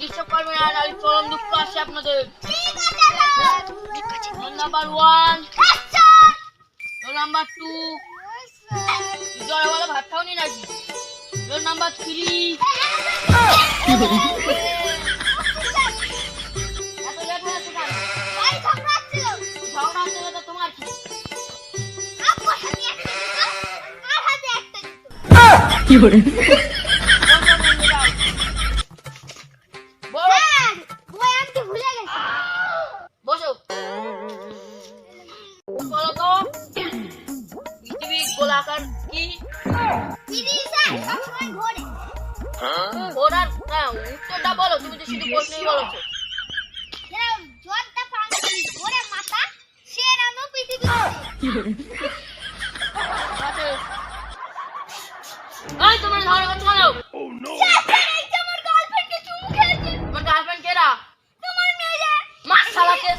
Disturb করবেন না, নাহলে চরম দুঃখ আসে আপনাদের। ঠিক আছে রোল নাম্বার 1, রোল নাম্বার 2, জোরে বলে ভাত খাওনি নাকি? Roll number 3। এত লেট হয়ে যাচ্ছে কেন? ঝগড়া হচ্ছে না তো তোমার কি? বসো। বলো তো পৃথিবী গোলাকার কি? ঘোড়ার উত্তরটা বলো, তুমি তো শুধু প্রশ্নই বলেছো। এই তোমার ঝগড়া করছো কেন? তোমার গার্লফ্রেন্ড কেরা? মার শালাকে।